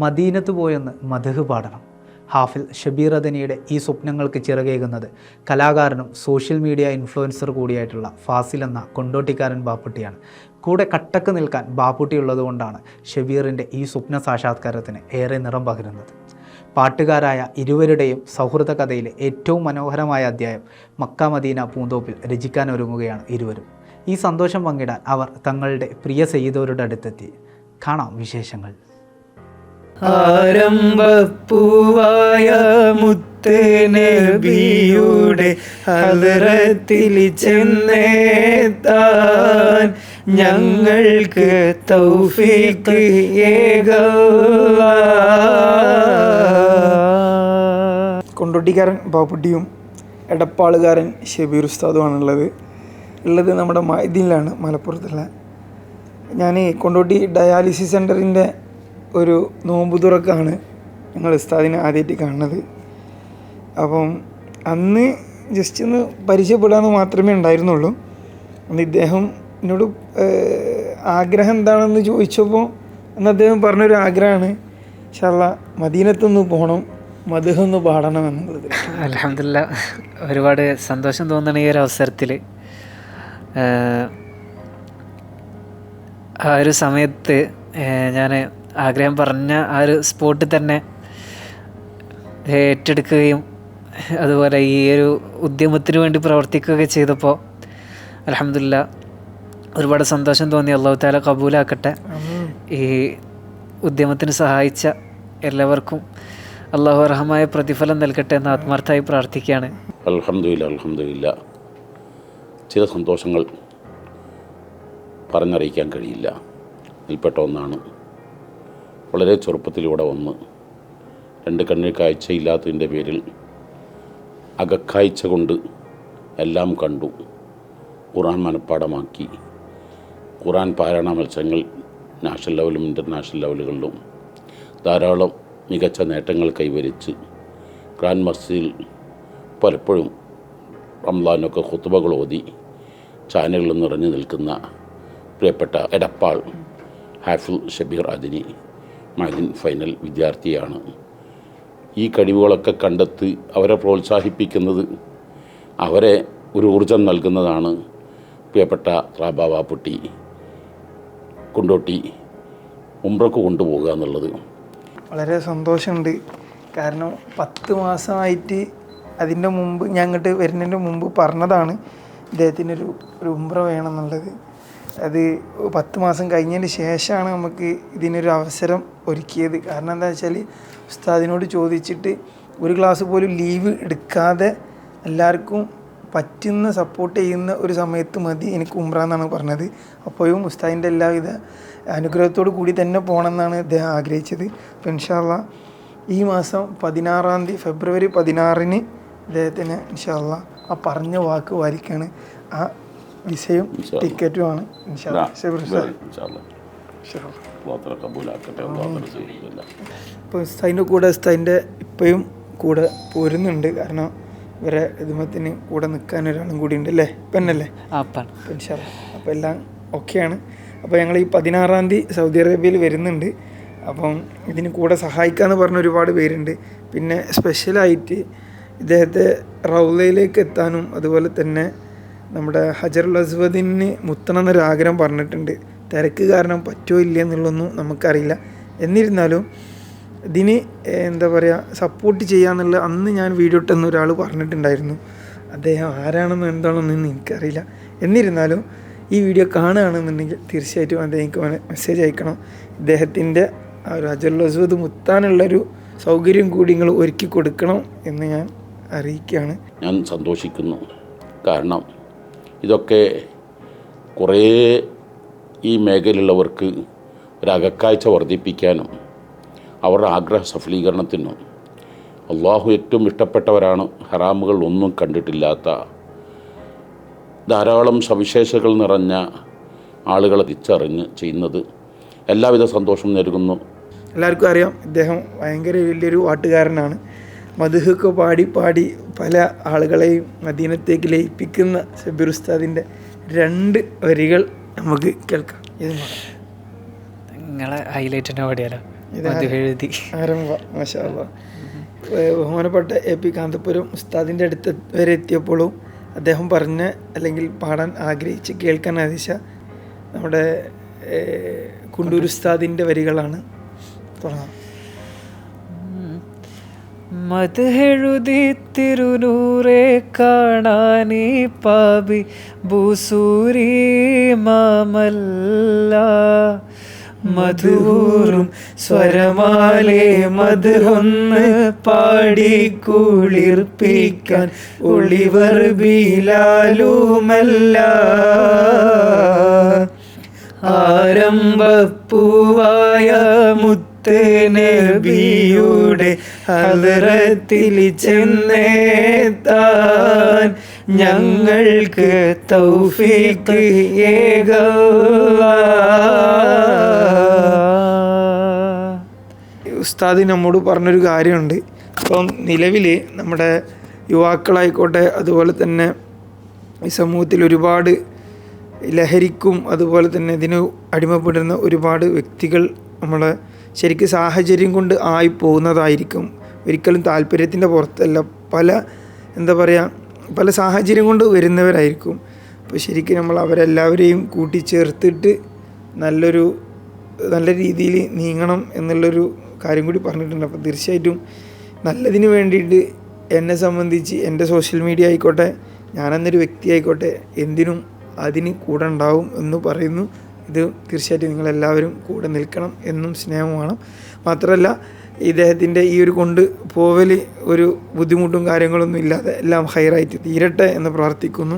മദീനത്ത് പോയെന്ന് മദ്ഹ് പാടണം. ഹാഫിൽ ഷബീർ അദനിയുടെ ഈ സ്വപ്നങ്ങൾക്ക് ചിറകേകുന്നത് കലാകാരനും സോഷ്യൽ മീഡിയ ഇൻഫ്ലുവൻസർ കൂടിയായിട്ടുള്ള ഫാസിൽ എന്ന കൊണ്ടോട്ടിക്കാരൻ ബാപ്പുട്ടിയാണ്. കൂടെ കട്ടക്ക് നിൽക്കാൻ ബാപ്പുട്ടി ഉള്ളതുകൊണ്ടാണ് ഷബീറിൻ്റെ ഈ സ്വപ്ന സാക്ഷാത്കാരത്തിന് ഏറെ നിറം പകരുന്നത്. പാട്ടുകാരായ ഇരുവരുടെയും സൗഹൃദ കഥയിലെ ഏറ്റവും മനോഹരമായ അധ്യായം മക്ക മദീന പൂന്തോപ്പിൽ രചിക്കാനൊരുങ്ങുകയാണ് ഇരുവരും. ഈ സന്തോഷം പങ്കിടാൻ അവർ തങ്ങളുടെ പ്രിയ സയ്യിദോരുടെ അടുത്തെത്തി. കാണാം വിശേഷങ്ങൾ. ആരംഭപ്പൂവായ മുത്ത് നബിയുടെ ഹദ്റത്തിൽ ചെന്നെത്താൻ ഞങ്ങൾക്ക് തൗഫീഖ് കൊണ്ടോട്ടിക്കാരൻ ബാപ്പുട്ടിയും എടപ്പാളുകാരൻ ഷബീർ ഉസ്താദുമാണുള്ളത്. നമ്മുടെ മൈദീനിലാണ്, മലപ്പുറത്തുള്ള. ഞാൻ കൊണ്ടോട്ടി ഡയാലിസിസ് സെൻ്ററിൻ്റെ ഒരു നോമ്പ് തുറക്കാണ് ഞങ്ങൾ ഉസ്താദിനെ ആദ്യമായിട്ട് കാണുന്നത്. അപ്പം അന്ന് ജസ്റ്റ് ഒന്ന് പരിചയപ്പെടാമെന്ന് മാത്രമേ ഉണ്ടായിരുന്നുള്ളൂ. അന്ന് ഇദ്ദേഹം എന്നോട് ആഗ്രഹം എന്താണെന്ന് ചോദിച്ചപ്പോൾ അന്ന് അദ്ദേഹം പറഞ്ഞൊരു ആഗ്രഹമാണ് ഇൻഷാ അല്ലാഹ് മദീനത്തൊന്ന് പോകണം, മദ്ഹ് ഒന്ന് പാടണം എന്നുള്ളത്. അൽഹംദുലില്ലാഹ്, ഒരുപാട് സന്തോഷം തോന്നണ ഈ ഒരു അവസരത്തിൽ. ആ ഒരു സമയത്ത് ഞാൻ ആഗ്രഹം പറഞ്ഞ ആ ഒരു സ്പോട്ടിൽ തന്നെ ഏറ്റെടുക്കുകയും അതുപോലെ ഈ ഒരു ഉദ്യമത്തിന് വേണ്ടി പ്രവർത്തിക്കുകയൊക്കെ ചെയ്തപ്പോൾ അൽഹംദുലില്ലാഹ് ഒരുപാട് സന്തോഷം തോന്നി. അല്ലാഹു തആല കബൂലാക്കട്ടെ. ഈ ഉദ്യമത്തിന് സഹായിച്ച എല്ലാവർക്കും അല്ലാഹു അർഹമായ പ്രതിഫലം നൽകട്ടെ എന്ന് ആത്മാർത്ഥമായി പ്രാർത്ഥിക്കുകയാണ്. അൽഹംദുലില്ലാഹ് ചില സന്തോഷങ്ങൾ പറഞ്ഞറിയിക്കാൻ കഴിയില്ല. ഇതിൽപ്പെട്ട ഒന്നാണ്, വളരെ ചെറുപ്പത്തിലൂടെ വന്ന് രണ്ട് കണ്ണിൽ കാഴ്ചയില്ലാത്തതിൻ്റെ പേരിൽ അകക്കാഴ്ച കൊണ്ട് എല്ലാം കണ്ടു, ഖുർആൻ മനഃപ്പാടമാക്കി, ഖുർആൻ പാരായണ മത്സരങ്ങൾ നാഷണൽ ലെവലും ഇൻ്റർനാഷണൽ ലെവലുകളിലും ധാരാളം മികച്ച നേട്ടങ്ങൾ കൈവരിച്ച് ഖുർആൻ മസ്ജിദിൽ പലപ്പോഴും റംളാനൊക്കെ ഖുത്ബകൾ ഓതി ചാനലുകളിൽ നിറഞ്ഞു നിൽക്കുന്ന പ്രിയപ്പെട്ട എടപ്പാൾ ഹാഫിൽ ഷബീർ അദനി മദീൻ ഫൈനൽ വിദ്യാർത്ഥിയാണ്. ഈ കഴിവുകളൊക്കെ കണ്ടെത്തി അവരെ പ്രോത്സാഹിപ്പിക്കുന്നത്, അവരെ ഒരു ഊർജം നൽകുന്നതാണ് പ്രിയപ്പെട്ട റാബ ബാപ്പുട്ടി കൊണ്ടോട്ടി ഉംറക്ക് കൊണ്ടുപോകുക എന്നുള്ളത്. വളരെ സന്തോഷമുണ്ട്. കാരണം 10 മാസമായിട്ട് അതിൻ്റെ മുമ്പ് ഞാൻ അങ്ങോട്ട് വരുന്നതിൻ്റെ മുമ്പ് പറഞ്ഞതാണ് ഇദ്ദേഹത്തിനൊരു ഉംറ വേണമെന്നുള്ളത്. അത് 10 മാസം കഴിഞ്ഞതിന് ശേഷമാണ് നമുക്ക് ഇതിനൊരു അവസരം ഒരുക്കിയത്. കാരണം എന്താ വെച്ചാൽ ഉസ്താദിനോട് ചോദിച്ചിട്ട് ഒരു ക്ലാസ് പോലും ലീവ് എടുക്കാതെ എല്ലാവർക്കും പറ്റുന്ന സപ്പോർട്ട് ചെയ്യുന്ന ഒരു സമയത്ത് മതി എനിക്ക് ഉംറ എന്നാണ് പറഞ്ഞത്. അപ്പോഴും ഉസ്താദിൻ്റെ എല്ലാവിധ അനുഗ്രഹത്തോടു കൂടി തന്നെ പോകണമെന്നാണ് അദ്ദേഹം ആഗ്രഹിച്ചത്. അപ്പോൾ ഇൻഷാ അല്ലാഹ് ഈ മാസം 16-ാം തീയതി ഫെബ്രുവരി 16-ന് അദ്ദേഹത്തിന് ഇൻഷാ അല്ലാഹ് ആ പറഞ്ഞ വാക്ക് പാലിക്കാണ്. ആ വിസയും ടിക്കറ്റുമാണ് ഇൻഷാ അല്ലാഹ്. ഇപ്പോൾ ഉസ്താദിൻ്റെ കൂടെ ഉസ്താദിൻ്റെ ഇപ്പോഴും കൂടെ പോരുന്നുണ്ട്. കാരണം ഇവരെ ഹിദ്മത്തിന് കൂടെ നിൽക്കാൻ ഒരാളും കൂടി ഉണ്ട് അല്ലേ, പെണ്ണല്ലേ? ഇൻഷാ അല്ലാഹ് അപ്പോൾ എല്ലാം ഓക്കെയാണ്. അപ്പോൾ ഞങ്ങൾ ഈ 16-ാം തീയതി സൗദി അറേബ്യയിൽ വരുന്നുണ്ട്. അപ്പം ഇതിന് കൂടെ സഹായിക്കാമെന്ന് പറഞ്ഞ ഒരുപാട് പേരുണ്ട്. പിന്നെ സ്പെഷ്യലായിട്ട് ഇദ്ദേഹത്തെ റൗളയിലേക്ക് എത്താനും അതുപോലെ തന്നെ നമ്മുടെ ഹജറുൽ അസ്വദിന് മുത്തണം എന്നൊരാഗ്രഹം പറഞ്ഞിട്ടുണ്ട്. തിരക്ക് കാരണം പറ്റുമോ ഇല്ല എന്നുള്ളതൊന്നും നമുക്കറിയില്ല. എന്നിരുന്നാലും ഇതിന് എന്താ പറയുക സപ്പോർട്ട് ചെയ്യാന്നുള്ള അന്ന് ഞാൻ വീഡിയോ ഇട്ടെന്ന് ഒരാൾ പറഞ്ഞിട്ടുണ്ടായിരുന്നു. അദ്ദേഹം ആരാണെന്നോ എന്താണെന്നൊന്നും എനിക്കറിയില്ല. എന്നിരുന്നാലും ഈ വീഡിയോ കാണുകയാണെന്നുണ്ടെങ്കിൽ തീർച്ചയായിട്ടും അദ്ദേഹം മെസ്സേജ് അയക്കണം. ഇദ്ദേഹത്തിൻ്റെ ആ ഒരു ഹജറുൽ അസ്വദ് മുത്താനുള്ളൊരു സൗകര്യം കൂടി നിങ്ങൾ ഒരുക്കി കൊടുക്കണം എന്ന് ഞാൻ അറിയിക്കുകയാണ്. ഞാൻ സന്തോഷിക്കുന്നു. കാരണം ഇതൊക്കെ കുറേ ഈ മേഖലയിലുള്ളവർക്ക് ഒരകക്കാഴ്ച വർദ്ധിപ്പിക്കാനും അവരുടെ ആഗ്രഹ സഫലീകരണത്തിനും അള്ളാഹു ഏറ്റവും ഇഷ്ടപ്പെട്ടവരാണ്. ഹറാമുകൾ ഒന്നും കണ്ടിട്ടില്ലാത്ത ധാരാളം സവിശേഷതകൾ നിറഞ്ഞ ആളുകളെ തിരിച്ചറിഞ്ഞ് ചെയ്യുന്നത് എല്ലാവിധ സന്തോഷം നൽകുന്നു. എല്ലാവർക്കും അറിയാം ഇദ്ദേഹം ഭയങ്കര വലിയൊരു പാട്ടുകാരനാണ്. മദ്ഹൊക്കെ പാടി പല ആളുകളെയും മദീനത്തേക്ക് ലയിപ്പിക്കുന്ന ഷബീർ ഉസ്താദിൻ്റെ 2 വരികൾ നമുക്ക് കേൾക്കാം. നിങ്ങളെ ഹൈലൈറ്റ് തന്നെ പാടിയാലോ? മധുഹെഴുതി ആരംഭ മാഷാ അല്ലാ. ബഹുമാനപ്പെട്ട AP കാന്തപുരം ഉസ്താദിൻ്റെ അടുത്ത് വരെ എത്തിയപ്പോഴും അദ്ദേഹം പറഞ്ഞ അല്ലെങ്കിൽ പാടാൻ ആഗ്രഹിച്ച് കേൾക്കാൻ ആവശ്യ നമ്മുടെ കുണ്ടൂർ ഉസ്താദിൻ്റെ വരികളാണ്. തുടങ്ങാം. മദ്ഹെഴുതി തിരുനൂറെ കാണാനീ പാപി ബൂസൂരി മാമല്ല മധുവൂറും സ്വരമാലെ മധുഹൊന്ന് പാടി കുളിർപ്പിക്കാൻ ഒളിവർ ബിലാലുമല്ല ആരംഭപ്പൂവായ മുത്ത് നബിയുടെ ഹദ്റത്തിൽ ചെന്നെത്താൻ ഞങ്ങൾക്ക് തൗഫീഖ് ഉസ്താദ് നമ്മോട് പറഞ്ഞൊരു കാര്യമുണ്ട്. ഇപ്പം നിലവിൽ നമ്മുടെ യുവാക്കളായിക്കോട്ടെ അതുപോലെ തന്നെ ഈ സമൂഹത്തിൽ ഒരുപാട് ലഹരിക്കും അതുപോലെ തന്നെ ഇതിന് അടിമപ്പെടുന്ന ഒരുപാട് വ്യക്തികൾ നമ്മളെ ശരിക്കും സാഹചര്യം കൊണ്ട് ആയി പോകുന്നതായിരിക്കും. ഒരിക്കലും താല്പര്യത്തിൻ്റെ പുറത്തല്ല, പല സാഹചര്യം കൊണ്ട് വരുന്നവരായിരിക്കും. അപ്പോൾ ശരിക്കും നമ്മൾ അവരെല്ലാവരെയും കൂട്ടിച്ചേർത്തിട്ട് നല്ല രീതിയിൽ നീങ്ങണം എന്നുള്ളൊരു കാര്യം കൂടി പറഞ്ഞിട്ടുണ്ട്. അപ്പോൾ തീർച്ചയായിട്ടും നല്ലതിന് വേണ്ടിയിട്ട് എന്നെ സംബന്ധിച്ച് എൻ്റെ സോഷ്യൽ മീഡിയ ആയിക്കോട്ടെ, ഞാനെന്നൊരു വ്യക്തി ആയിക്കോട്ടെ, എന്തിനും അതിന് കൂടെ ഉണ്ടാവും എന്ന് പറയുന്നു. ഇത് തീർച്ചയായിട്ടും നിങ്ങളെല്ലാവരും കൂടെ നിൽക്കണം എന്നും സ്നേഹം വേണം. മാത്രമല്ല ഇദ്ദേഹത്തിൻ്റെ ഈ ഒരു പോവൽ ഒരു ബുദ്ധിമുട്ടും കാര്യങ്ങളൊന്നും ഇല്ലാതെ എല്ലാം ഹൈറായിട്ട് തീരട്ടെ എന്ന് പ്രാർത്ഥിക്കുന്നു.